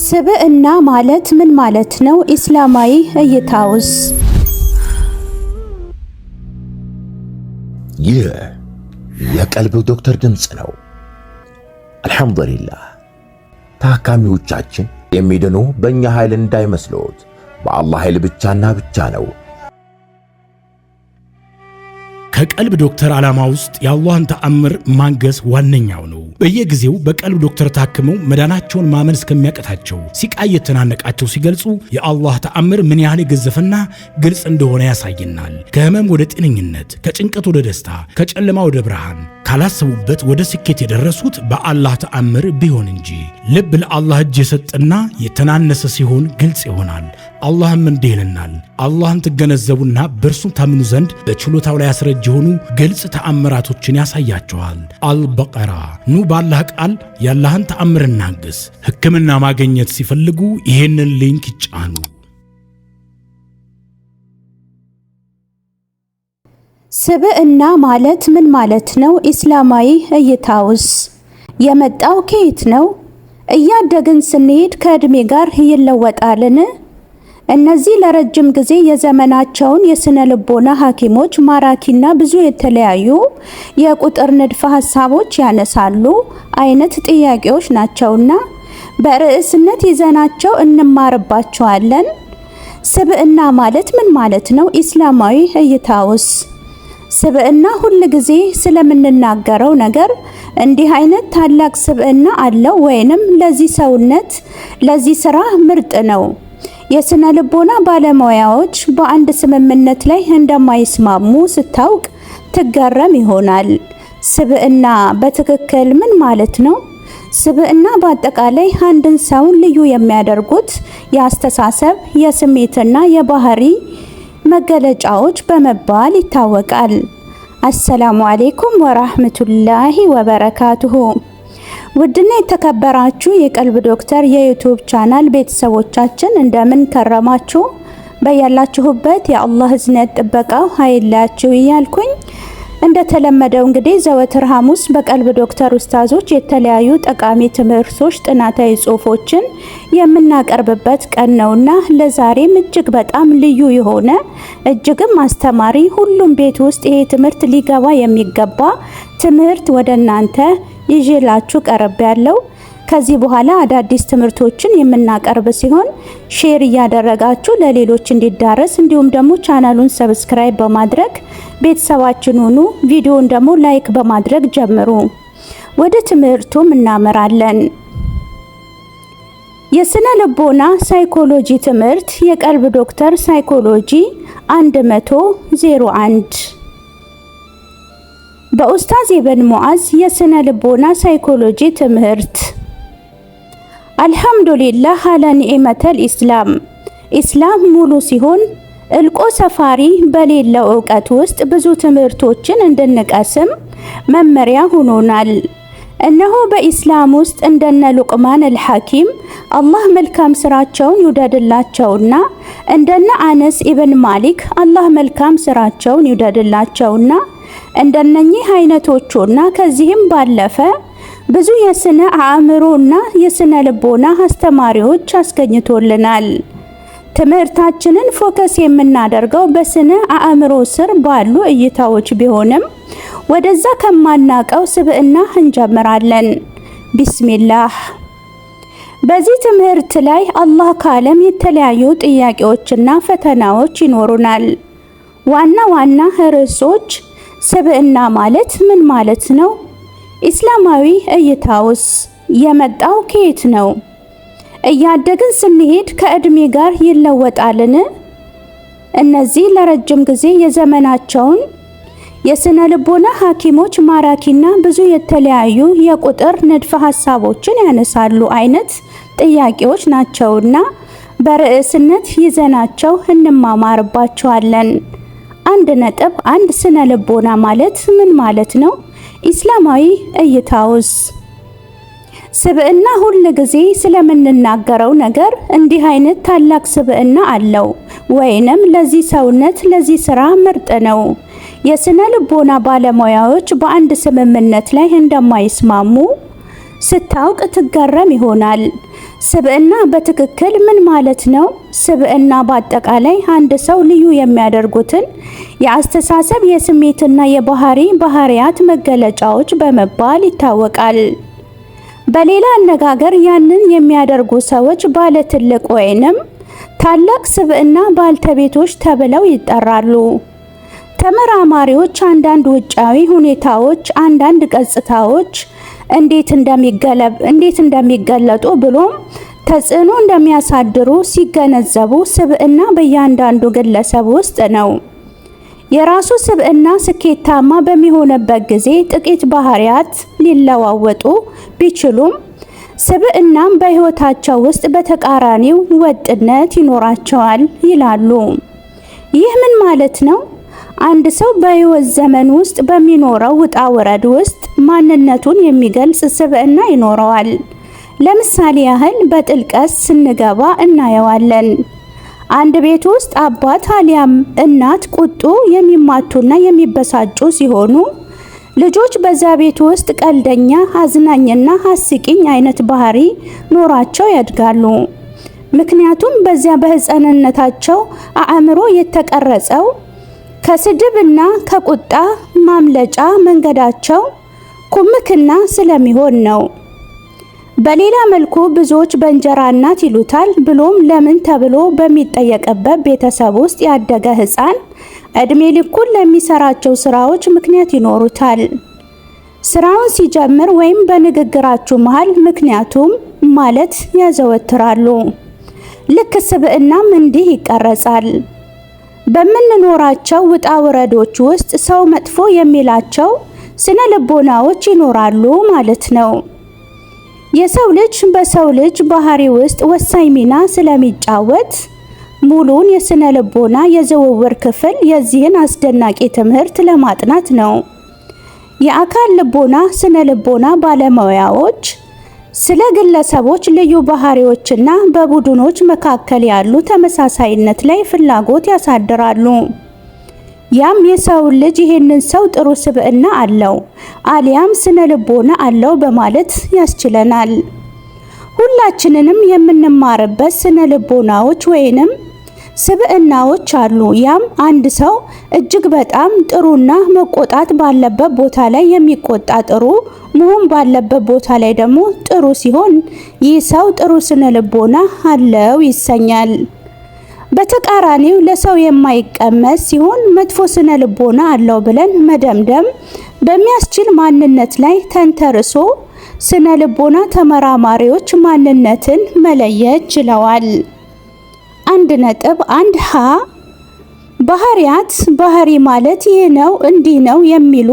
ስብዕና ማለት ምን ማለት ነው? ኢስላማዊ እይታውስ? ይህ የቀልብ ዶክተር ድምጽ ነው። አልሐምዱሊላህ። ታካሚዎቻችን የሚድኑ በእኛ ኃይል እንዳይመስሎት፣ በአላህ ኃይል ብቻና ብቻ ነው። ከቀልብ ዶክተር ዓላማ ውስጥ የአላህን ተአምር ማንገስ ዋነኛው ነው። በየጊዜው በቀልብ ዶክተር ታክመው መዳናቸውን ማመን እስከሚያቀታቸው ሲቃይ የተናነቃቸው ሲገልጹ የአላህ ተአምር ምን ያህል የገዘፈና ግልጽ እንደሆነ ያሳየናል። ከህመም ወደ ጤነኝነት፣ ከጭንቀት ወደ ደስታ፣ ከጨለማ ወደ ብርሃን፣ ካላሰቡበት ወደ ስኬት የደረሱት በአላህ ተአምር ቢሆን እንጂ። ልብ ለአላህ እጅ የሰጠና የተናነሰ ሲሆን ግልጽ ይሆናል። አላህም እንዲህ ይለናል፣ አላህን ትገነዘቡና በእርሱ ታምኑ ዘንድ በችሎታው ላይ ያስረጅ የሆኑ ግልጽ ተአምራቶችን ያሳያቸዋል። አልበቀራ። ኑ ባላህ ቃል ያላህን ተአምር እናግስ። ሕክምና ማግኘት ሲፈልጉ ይሄንን ሊንክ ይጫኑ። ስብዕና ማለት ምን ማለት ነው? ኢስላማዊ እይታውስ? የመጣው ከየት ነው? እያደግን ስንሄድ ከእድሜ ጋር ይለወጣልን? እነዚህ ለረጅም ጊዜ የዘመናቸውን የስነ ልቦና ሐኪሞች ማራኪና ብዙ የተለያዩ የቁጥር ንድፈ ሐሳቦች ያነሳሉ አይነት ጥያቄዎች ናቸውና በርዕስነት ይዘናቸው እንማርባቸዋለን። ስብዕና ማለት ምን ማለት ነው? ኢስላማዊ እይታውስ? ስብዕና ሁል ጊዜ ስለምንናገረው ነገር እንዲህ አይነት ታላቅ ስብዕና አለው ወይንም ለዚህ ሰውነት ለዚህ ስራ ምርጥ ነው። የስነ ልቦና ባለሙያዎች በአንድ ስምምነት ላይ እንደማይስማሙ ስታውቅ ትገረም ይሆናል። ስብዕና በትክክል ምን ማለት ነው? ስብዕና በአጠቃላይ አንድን ሰው ልዩ የሚያደርጉት የአስተሳሰብ፣ የስሜትና የባህሪ መገለጫዎች በመባል ይታወቃል። አሰላሙ አለይኩም ወራህመቱላሂ ወበረካቱሁ። ውድና የተከበራችሁ የቀልብ ዶክተር የዩቲዩብ ቻናል ቤተሰቦቻችን እንደምን ከረማችሁ? በያላችሁበት የአላህ እዝነት ጥበቃው አይለያችሁ እያልኩኝ እንደተለመደው እንግዲህ ዘወትር ሐሙስ በቀልብ ዶክተር ኡስታዞች የተለያዩ ጠቃሚ ትምህርቶች፣ ጥናታዊ ጽሑፎችን የምናቀርብበት ቀን ነውና ለዛሬም እጅግ በጣም ልዩ የሆነ እጅግም አስተማሪ ሁሉም ቤት ውስጥ ይሄ ትምህርት ሊገባ የሚገባ ትምህርት ወደ እናንተ ይዤላችሁ ቀርብ ያለው። ከዚህ በኋላ አዳዲስ ትምህርቶችን የምናቀርብ ሲሆን ሼር እያደረጋችሁ ለሌሎች እንዲዳረስ እንዲሁም ደግሞ ቻናሉን ሰብስክራይብ በማድረግ ቤተሰባችን ሁኑ። ቪዲዮውን ደግሞ ላይክ በማድረግ ጀምሩ። ወደ ትምህርቱም እናመራለን። የስነ ልቦና ሳይኮሎጂ ትምህርት የቀልብ ዶክተር ሳይኮሎጂ 101 በኡስታዝ ኢብን ሙዓዝ የስነ ልቦና ሳይኮሎጂ ትምህርት። አልሐምዱሊላህ አለ ኒዕመተል ኢስላም። ኢስላም ሙሉ ሲሆን እልቆ ሰፋሪ በሌለው ዕውቀት ውስጥ ብዙ ትምህርቶችን እንድንቀስም መመሪያ ሆኖናል። እነሆ በኢስላም ውስጥ እንደነ ሉቅማን አልሐኪም አላህ መልካም ስራቸውን ይውደድላቸውና እንደነ አነስ ኢብን ማሊክ አላህ መልካም ስራቸውን ይውደድላቸውና እንደነኚህ አይነቶቹና ከዚህም ባለፈ ብዙ የስነ አእምሮና የስነ ልቦና አስተማሪዎች አስገኝቶልናል። ትምህርታችንን ፎከስ የምናደርገው በስነ አእምሮ ስር ባሉ እይታዎች ቢሆንም ወደዛ ከማናቀው ስብዕና እንጀምራለን። ቢስሚላህ። በዚህ ትምህርት ላይ አላህ ካለም የተለያዩ ጥያቄዎችና ፈተናዎች ይኖሩናል። ዋና ዋና ርዕሶች ስብዕና ማለት ምን ማለት ነው? ኢስላማዊ እይታውስ? የመጣው ከየት ነው? እያደግን ስንሄድ ከእድሜ ጋር ይለወጣልን? እነዚህ ለረጅም ጊዜ የዘመናቸውን የስነ ልቦና ሐኪሞች ማራኪና ብዙ የተለያዩ የቁጥር ንድፈ ሐሳቦችን ያነሳሉ አይነት ጥያቄዎች ናቸውና በርዕስነት ይዘናቸው እንማማርባቸዋለን። 1.1 ስነ ልቦና ማለት ምን ማለት ነው? ኢስላማዊ እይታውስ? ስብዕና ሁል ጊዜ ስለምንናገረው ነገር እንዲህ አይነት ታላቅ ስብዕና አለው ወይንም ለዚህ ሰውነት ለዚህ ስራ ምርጥ ነው። የስነ ልቦና ባለሙያዎች በአንድ ስምምነት ላይ እንደማይስማሙ ስታውቅ ትገረም ይሆናል። ስብዕና በትክክል ምን ማለት ነው? ስብዕና በአጠቃላይ አንድ ሰው ልዩ የሚያደርጉትን የአስተሳሰብ፣ የስሜትና ባህሪያት መገለጫዎች በመባል ይታወቃል። በሌላ አነጋገር ያንን የሚያደርጉ ሰዎች ባለ ትልቅ ወይንም ታላቅ ስብዕና ባልተቤቶች ተብለው ይጠራሉ። ተመራማሪዎች አንዳንድ ውጫዊ ሁኔታዎች፣ አንዳንድ ገጽታዎች እንዴት እንደሚገለጡ ብሎም ተጽዕኖ እንደሚያሳድሩ ሲገነዘቡ ስብዕና በእያንዳንዱ ግለሰብ ውስጥ ነው። የራሱ ስብዕና ስኬታማ በሚሆንበት ጊዜ ጥቂት ባህሪያት ሊለዋወጡ ቢችሉም ስብዕናም በሕይወታቸው ውስጥ በተቃራኒው ወጥነት ይኖራቸዋል ይላሉ። ይህ ምን ማለት ነው? አንድ ሰው በሕይወት ዘመን ውስጥ በሚኖረው ውጣ ውረድ ውስጥ ማንነቱን የሚገልጽ ስብዕና ይኖረዋል። ለምሳሌ ያህል በጥልቀት ስንገባ እናየዋለን። አንድ ቤት ውስጥ አባት አሊያም እናት ቁጡ፣ የሚማቱና የሚበሳጩ ሲሆኑ ልጆች በዛ ቤት ውስጥ ቀልደኛ፣ አዝናኝና አስቂኝ አይነት ባህሪ ኖራቸው ያድጋሉ። ምክንያቱም በዚያ በሕፃንነታቸው አእምሮ የተቀረጸው ከስድብና ከቁጣ ማምለጫ መንገዳቸው ኩምክና ስለሚሆን ነው። በሌላ መልኩ ብዙዎች በእንጀራ እናት ይሉታል ብሎም ለምን ተብሎ በሚጠየቅበት ቤተሰብ ውስጥ ያደገ ሕፃን እድሜ ልኩን ለሚሰራቸው ስራዎች ምክንያት ይኖሩታል። ስራውን ሲጀምር ወይም በንግግራችሁ መሃል ምክንያቱም ማለት ያዘወትራሉ። ልክ ስብዕናም እንዲህ ይቀረጻል። በምንኖራቸው ውጣ ውረዶች ውስጥ ሰው መጥፎ የሚላቸው ስነ ልቦናዎች ይኖራሉ ማለት ነው። የሰው ልጅ በሰው ልጅ ባህሪ ውስጥ ወሳኝ ሚና ስለሚጫወት ሙሉን የስነ ልቦና የዝውውር ክፍል የዚህን አስደናቂ ትምህርት ለማጥናት ነው። የአካል ልቦና ስነ ልቦና ባለሙያዎች ስለ ግለሰቦች ልዩ ባህሪዎችና በቡድኖች መካከል ያሉ ተመሳሳይነት ላይ ፍላጎት ያሳድራሉ። ያም የሰው ልጅ ይህንን ሰው ጥሩ ስብዕና አለው አሊያም ስነ ልቦና አለው በማለት ያስችለናል። ሁላችንንም የምንማርበት ስነ ልቦናዎች ወይንም ስብዕናዎች አሉ። ያም አንድ ሰው እጅግ በጣም ጥሩና መቆጣት ባለበት ቦታ ላይ የሚቆጣ ጥሩ፣ መሆን ባለበት ቦታ ላይ ደግሞ ጥሩ ሲሆን ይህ ሰው ጥሩ ስነ ልቦና አለው ይሰኛል። በተቃራኒው ለሰው የማይቀመስ ሲሆን መጥፎ ስነ ልቦና አለው ብለን መደምደም በሚያስችል ማንነት ላይ ተንተርሶ ስነ ልቦና ተመራማሪዎች ማንነትን መለየት ችለዋል። 1.1 ሀ ባህሪያት ባህሪ ማለት ይህ ነው እንዲህ ነው የሚሉ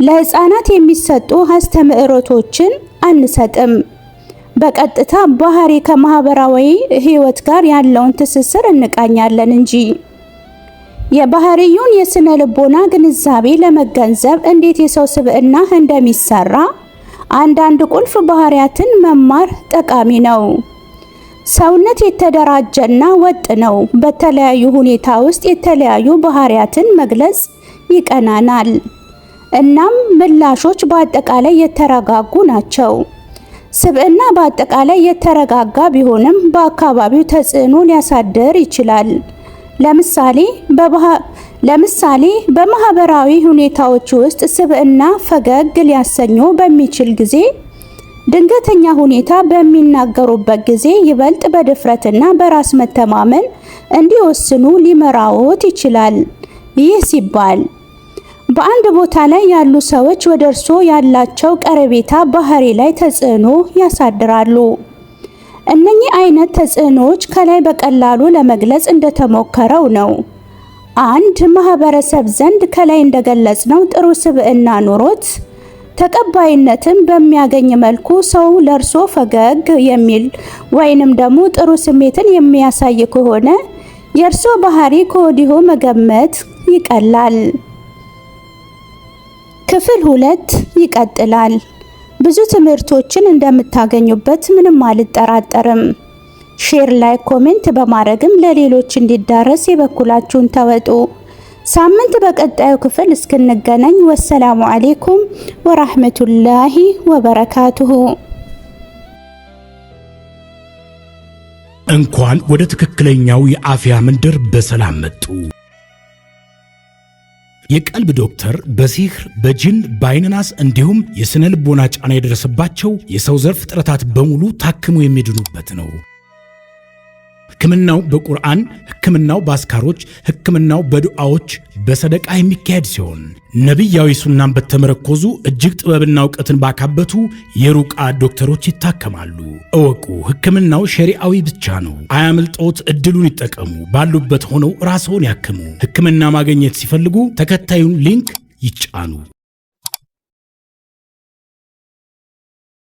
ለሕፃናት የሚሰጡ አስተምህሮቶችን አንሰጥም። በቀጥታ ባህሪ ከማህበራዊ ህይወት ጋር ያለውን ትስስር እንቃኛለን እንጂ የባህሪውን የስነ ልቦና ግንዛቤ ለመገንዘብ እንዴት የሰው ስብዕና እንደሚሰራ አንዳንድ ቁልፍ ባህሪያትን መማር ጠቃሚ ነው። ሰውነት የተደራጀና ወጥ ነው። በተለያዩ ሁኔታ ውስጥ የተለያዩ ባህሪያትን መግለጽ ይቀናናል። እናም ምላሾች በአጠቃላይ የተረጋጉ ናቸው። ስብዕና በአጠቃላይ የተረጋጋ ቢሆንም በአካባቢው ተጽዕኖ ሊያሳድር ይችላል። ለምሳሌ በማህበራዊ ሁኔታዎች ውስጥ ስብዕና ፈገግ ሊያሰኘው በሚችል ጊዜ ድንገተኛ ሁኔታ በሚናገሩበት ጊዜ ይበልጥ በድፍረትና በራስ መተማመን እንዲወስኑ ሊመራዎት ይችላል። ይህ ሲባል በአንድ ቦታ ላይ ያሉ ሰዎች ወደ እርስዎ ያላቸው ቀረቤታ ባህሪ ላይ ተጽዕኖ ያሳድራሉ። እነኚህ አይነት ተጽዕኖዎች ከላይ በቀላሉ ለመግለጽ እንደተሞከረው ነው። አንድ ማህበረሰብ ዘንድ ከላይ እንደገለጽነው ጥሩ ስብዕና ኑሮት ተቀባይነትን በሚያገኝ መልኩ ሰው ለእርሶ ፈገግ የሚል ወይንም ደግሞ ጥሩ ስሜትን የሚያሳይ ከሆነ የእርሶ ባህሪ ከወዲሁ መገመት ይቀላል። ክፍል 2 ይቀጥላል። ብዙ ትምህርቶችን እንደምታገኙበት ምንም አልጠራጠርም። ሼር፣ ላይክ፣ ኮሜንት በማድረግም ለሌሎች እንዲዳረስ የበኩላችሁን ተወጡ። ሳምንት በቀጣዩ ክፍል እስክንገናኝ ወሰላሙ አለይኩም ወራህመቱላሂ ወበረካቱሁ። እንኳን ወደ ትክክለኛው የአፍያ መንደር በሰላም መጡ። የቀልብ ዶክተር በሲህር በጅን በአይንናስ እንዲሁም የስነ ልቦና ጫና የደረሰባቸው የሰው ዘር ፍጥረታት በሙሉ ታክሞ የሚድኑበት ነው። ሕክምናው በቁርአን፣ ሕክምናው በአስካሮች፣ ሕክምናው በዱዓዎች በሰደቃ የሚካሄድ ሲሆን ነቢያዊ ሱናን በተመረኮዙ እጅግ ጥበብና ዕውቀትን ባካበቱ የሩቃ ዶክተሮች ይታከማሉ። እወቁ፣ ሕክምናው ሸሪዓዊ ብቻ ነው። አያምልጦት፣ እድሉን ይጠቀሙ። ባሉበት ሆነው ራስዎን ያክሙ። ሕክምና ማግኘት ሲፈልጉ ተከታዩን ሊንክ ይጫኑ።